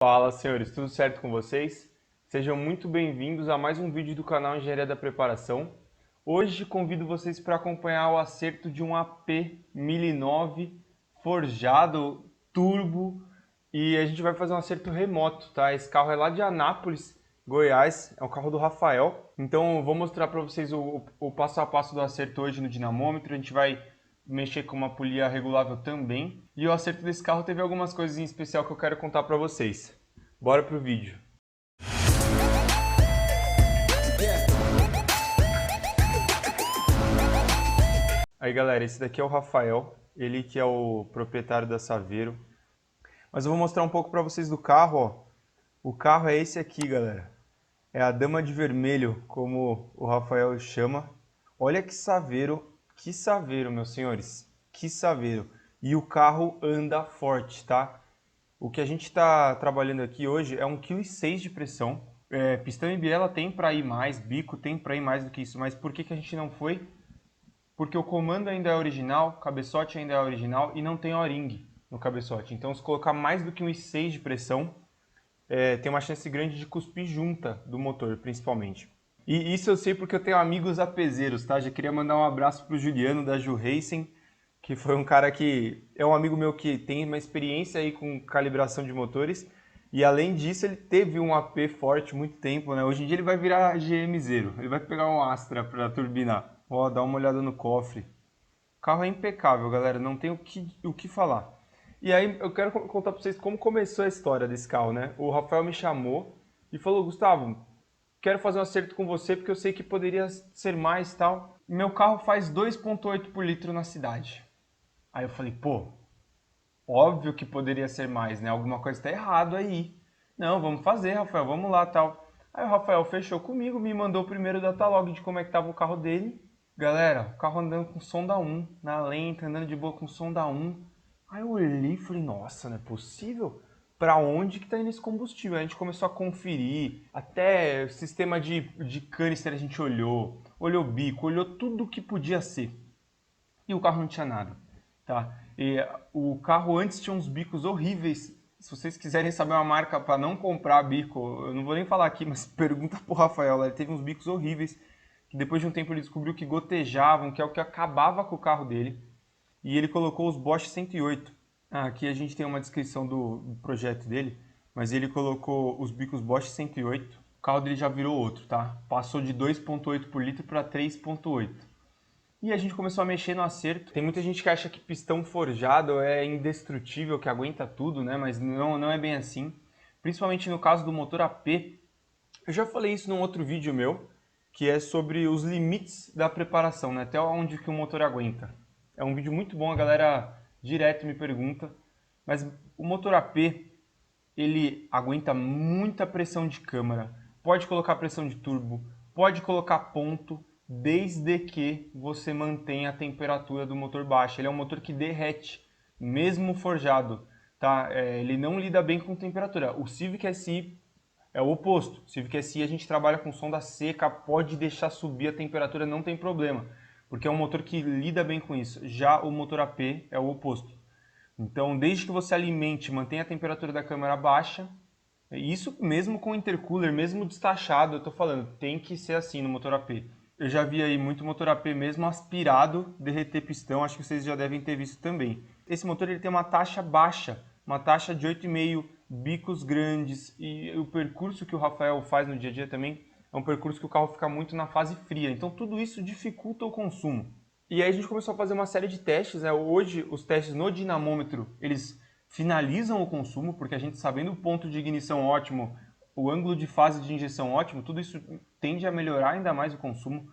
Fala, senhores, tudo certo com vocês? Sejam muito bem-vindos a mais um vídeo do canal Engenharia da Preparação. Hoje convido vocês para acompanhar o acerto de um AP 1009 forjado turbo e a gente vai fazer um acerto remoto, tá? Esse carro é lá de Anápolis, Goiás, é o carro do Rafael. Então eu vou mostrar para vocês o passo a passo do acerto hoje no dinamômetro. A gente vai mexer com uma polia regulável também. E o acerto desse carro teve algumas coisas em especial que eu quero contar para vocês. Bora pro vídeo. Aí galera, esse daqui é o Rafael, ele que é o proprietário da Saveiro. Mas eu vou mostrar um pouco para vocês do carro, ó. O carro é esse aqui, galera. É a Dama de Vermelho, como o Rafael chama. Olha que Saveiro, meus senhores. Que Saveiro. E o carro anda forte, tá? O que a gente está trabalhando aqui hoje é 1,6 kg de pressão. Pistão e biela tem para ir mais, bico tem para ir mais do que isso. Mas por que a gente não foi? Porque o comando ainda é original, o cabeçote ainda é original e não tem O-ring no cabeçote. Então se colocar mais do que 1,6 kg de pressão, tem uma chance grande de cuspir junta do motor, principalmente. E isso eu sei porque eu tenho amigos apezeiros, tá? Já queria mandar um abraço pro Juliano da Ju Racing, que foi um cara que é um amigo meu que tem uma experiência aí com calibração de motores. E além disso, ele teve um AP forte muito tempo, né? Hoje em dia ele vai virar GM0, ele vai pegar um Astra para turbinar. Ó, dá uma olhada no cofre. O carro é impecável, galera, não tem o que falar. E aí eu quero contar para vocês como começou a história desse carro, né? O Rafael me chamou e falou: Gustavo, quero fazer um acerto com você porque eu sei que poderia ser mais tal. Meu carro faz 2,8 por litro na cidade. Aí eu falei, pô, óbvio que poderia ser mais, né? Alguma coisa está errado aí. Não, vamos fazer, Rafael, vamos lá, tal. Aí o Rafael fechou comigo, me mandou o primeiro datalog de como é que tava o carro dele. Galera, o carro andando com sonda 1, na lenta, andando de boa com sonda 1. Aí eu olhei e falei, nossa, não é possível? Pra onde que tá indo esse combustível? Aí a gente começou a conferir, até o sistema de canister a gente olhou bico, olhou tudo que podia ser. E o carro não tinha nada, tá? E o carro antes tinha uns bicos horríveis. Se vocês quiserem saber uma marca para não comprar bico, eu não vou nem falar aqui, mas pergunta pro Rafael, ele teve uns bicos horríveis, que depois de um tempo ele descobriu que gotejavam, que é o que acabava com o carro dele, e ele colocou os Bosch 108. Aqui a gente tem uma descrição do projeto dele, mas ele colocou os bicos Bosch 108, o carro dele já virou outro, tá? Passou de 2,8 por litro para 3,8. E a gente começou a mexer no acerto. Tem muita gente que acha que pistão forjado é indestrutível, que aguenta tudo, né? Mas não é bem assim. Principalmente no caso do motor AP. Eu já falei isso num outro vídeo meu, que é sobre os limites da preparação, né? Até onde que o motor aguenta. É um vídeo muito bom, a galera direto me pergunta. Mas o motor AP, ele aguenta muita pressão de câmara. Pode colocar pressão de turbo, pode colocar ponto, desde que você mantenha a temperatura do motor baixa. Ele é um motor que derrete, mesmo forjado, tá? Ele não lida bem com temperatura. O Civic SI é o oposto. O Civic SI a gente trabalha com sonda seca, pode deixar subir a temperatura, não tem problema, porque é um motor que lida bem com isso. Já o motor AP é o oposto. Então, desde que você alimente, mantenha a temperatura da câmara baixa, isso mesmo com intercooler, mesmo destachado, eu estou falando, tem que ser assim no motor AP. Eu já vi aí muito motor AP mesmo aspirado derreter pistão, acho que vocês já devem ter visto também. Esse motor ele tem uma taxa baixa, uma taxa de 8,5, bicos grandes, e o percurso que o Rafael faz no dia a dia também é um percurso que o carro fica muito na fase fria, então tudo isso dificulta o consumo. E aí a gente começou a fazer uma série de testes, né? Hoje os testes no dinamômetro, eles finalizam o consumo, porque a gente sabendo o ponto de ignição ótimo, o ângulo de fase de injeção ótimo, tudo isso tende a melhorar ainda mais o consumo.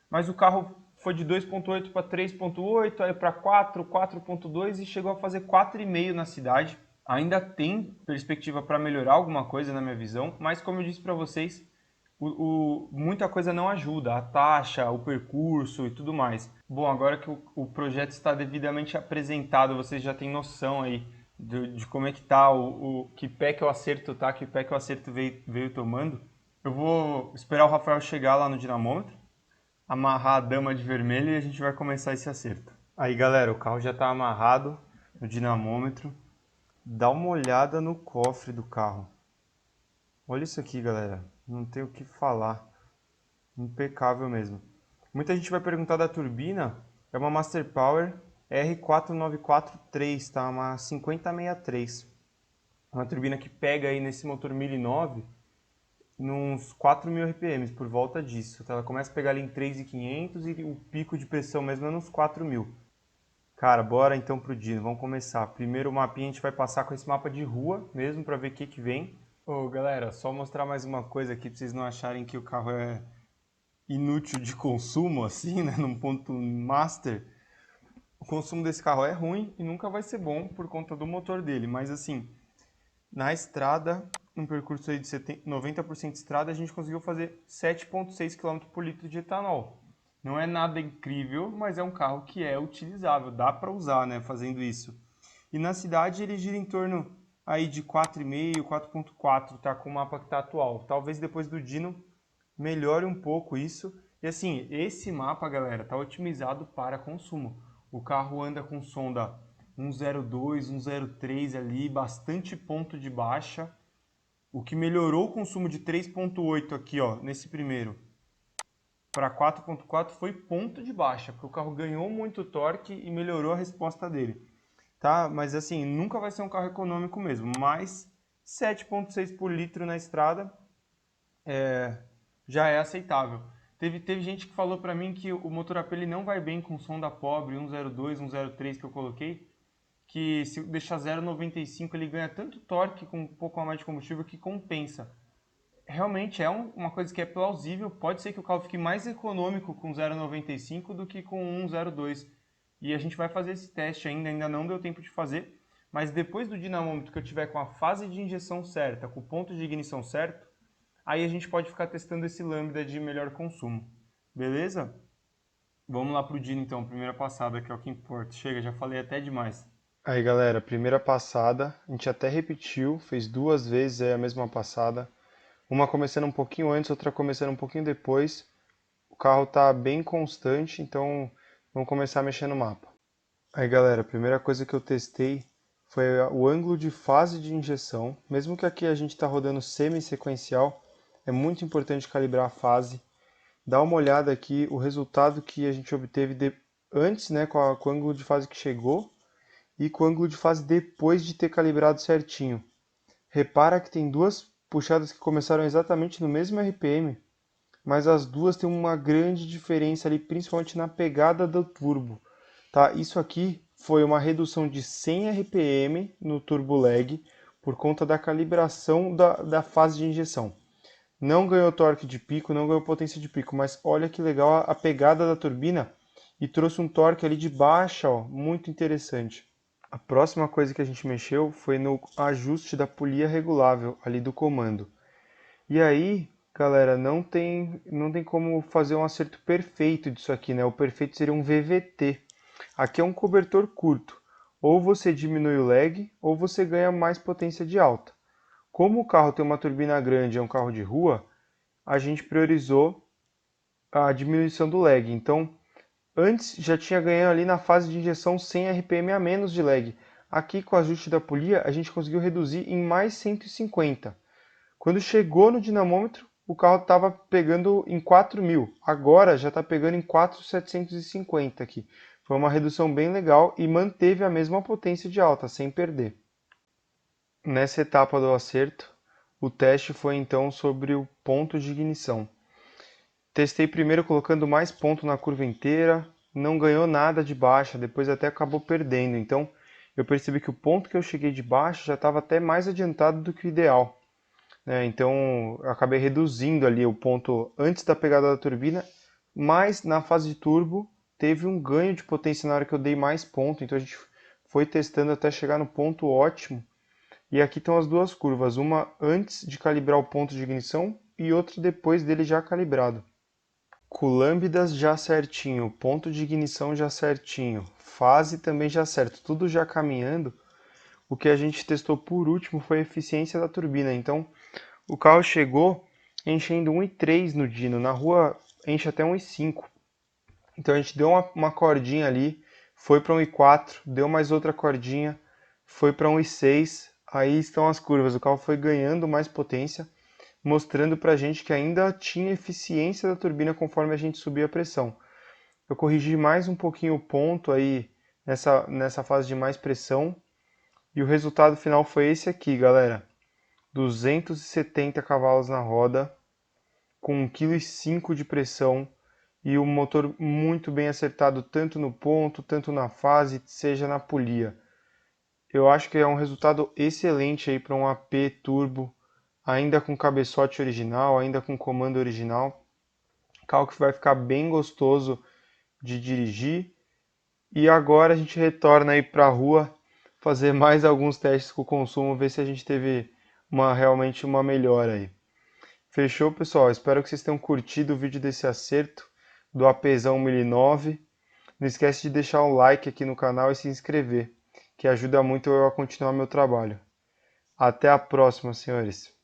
Mas o carro foi de 2,8 para 3,8, aí para 4, 4,2 e chegou a fazer 4,5 na cidade. Ainda tem perspectiva para melhorar alguma coisa na minha visão, mas como eu disse para vocês, muita coisa não ajuda, a taxa, o percurso e tudo mais. Bom, agora que o projeto está devidamente apresentado, vocês já têm noção aí de como é que tá, que pé que o acerto tá, que pé que o acerto veio tomando. Eu vou esperar o Rafael chegar lá no dinamômetro, amarrar a dama de vermelho e a gente vai começar esse acerto. Aí galera, o carro já está amarrado no dinamômetro. Dá uma olhada no cofre do carro. Olha isso aqui, galera. Não tem o que falar. Impecável mesmo. Muita gente vai perguntar da turbina. É uma Master Power R4943, tá? Uma 5063. Uma turbina que pega aí nesse motor 1009 nos 4.000 RPMs, por volta disso. Tá? Ela começa a pegar ali em 3.500 e o pico de pressão mesmo é nos 4.000. Cara, bora então pro Dino, vamos começar. Primeiro o mapinha a gente vai passar com esse mapa de rua mesmo para ver o que que vem. Ô galera, só mostrar mais uma coisa aqui para vocês não acharem que o carro é inútil de consumo assim, né, num ponto master. O consumo desse carro é ruim e nunca vai ser bom por conta do motor dele, mas assim, na estrada, um percurso aí de 90% de estrada, a gente conseguiu fazer 7,6 km por litro de etanol. Não é nada incrível, mas é um carro que é utilizável, dá para usar, né, fazendo isso. E na cidade ele gira em torno aí de 4,5, 4,4, tá, com o mapa que tá atual. Talvez depois do Dino melhore um pouco isso. E assim, esse mapa, galera, tá otimizado para consumo. O carro anda com sonda 102, 103 ali, bastante ponto de baixa. O que melhorou o consumo de 3.8 aqui, ó, nesse primeiro, para 4.4 foi ponto de baixa, porque o carro ganhou muito torque e melhorou a resposta dele. Tá? Mas assim, nunca vai ser um carro econômico mesmo, mas 7.6 por litro na estrada já é aceitável. Teve gente que falou para mim que o motor AP ele não vai bem com sonda pobre 102, 103 que eu coloquei, que se deixar 0,95 ele ganha tanto torque com um pouco a mais de combustível que compensa. Realmente é uma coisa que é plausível, pode ser que o carro fique mais econômico com 0,95 do que com 1,02. E a gente vai fazer esse teste ainda não deu tempo de fazer, mas depois do dinamômetro que eu tiver com a fase de injeção certa, com o ponto de ignição certo, aí a gente pode ficar testando esse lambda de melhor consumo. Beleza? Vamos lá pro Dino então, primeira passada, que é o que importa. Chega, já falei até demais. Aí galera, primeira passada, a gente até repetiu, fez 2 vezes a mesma passada. Uma começando um pouquinho antes, outra começando um pouquinho depois. O carro tá bem constante, então vamos começar a mexer no mapa. Aí galera, a primeira coisa que eu testei foi o ângulo de fase de injeção. Mesmo que aqui a gente está rodando semi-sequencial, é muito importante calibrar a fase. Dá uma olhada aqui, o resultado que a gente obteve antes, né, com o ângulo de fase que chegou, e com o ângulo de fase depois de ter calibrado certinho. Repara que tem duas puxadas que começaram exatamente no mesmo RPM, mas as duas têm uma grande diferença ali, principalmente na pegada do turbo. Tá? Isso aqui foi uma redução de 100 RPM no turbo lag por conta da calibração da fase de injeção. Não ganhou torque de pico, não ganhou potência de pico, mas olha que legal a pegada da turbina e trouxe um torque ali de baixa, ó, muito interessante. A próxima coisa que a gente mexeu foi no ajuste da polia regulável ali do comando. E aí, galera, não tem como fazer um acerto perfeito disso aqui, né? O perfeito seria um VVT. Aqui é um cobertor curto. Ou você diminui o lag, ou você ganha mais potência de alta. Como o carro tem uma turbina grande, é um carro de rua, a gente priorizou a diminuição do lag. Então, antes já tinha ganho ali na fase de injeção 100 RPM a menos de lag. Aqui com o ajuste da polia, a gente conseguiu reduzir em mais 150. Quando chegou no dinamômetro, o carro estava pegando em 4.000. Agora já está pegando em 4.750 aqui. Foi uma redução bem legal e manteve a mesma potência de alta, sem perder. Nessa etapa do acerto, o teste foi então sobre o ponto de ignição. Testei primeiro colocando mais ponto na curva inteira, não ganhou nada de baixa, depois até acabou perdendo. Então eu percebi que o ponto que eu cheguei de baixo já estava até mais adiantado do que o ideal. Então eu acabei reduzindo ali o ponto antes da pegada da turbina, mas na fase de turbo teve um ganho de potência na hora que eu dei mais ponto, então a gente foi testando até chegar no ponto ótimo. E aqui estão as duas curvas, uma antes de calibrar o ponto de ignição e outra depois dele já calibrado. Com lambdas já certinho, ponto de ignição já certinho, fase também já certo, tudo já caminhando. O que a gente testou por último foi a eficiência da turbina, então o carro chegou enchendo 1,3 no Dino, na rua enche até 1,5. Então a gente deu uma cordinha ali, foi para 1,4, deu mais outra cordinha, foi para 1,6. Aí estão as curvas, o carro foi ganhando mais potência. mostrando para a gente que ainda tinha eficiência da turbina conforme a gente subia a pressão. Eu corrigi mais um pouquinho o ponto aí nessa fase de mais pressão, e o resultado final foi esse aqui, galera. 270 cavalos na roda, com 1,5 kg de pressão, e o motor muito bem acertado tanto no ponto, tanto na fase, seja na polia. Eu acho que é um resultado excelente aí para um AP turbo, ainda com cabeçote original, ainda com comando original. Carro que vai ficar bem gostoso de dirigir. E agora a gente retorna aí para a rua, fazer mais alguns testes com o consumo, ver se a gente teve realmente uma melhora aí. Fechou, pessoal? Espero que vocês tenham curtido o vídeo desse acerto do APzão 1009. Não esquece de deixar o like aqui no canal e se inscrever, que ajuda muito eu a continuar meu trabalho. Até a próxima, senhores!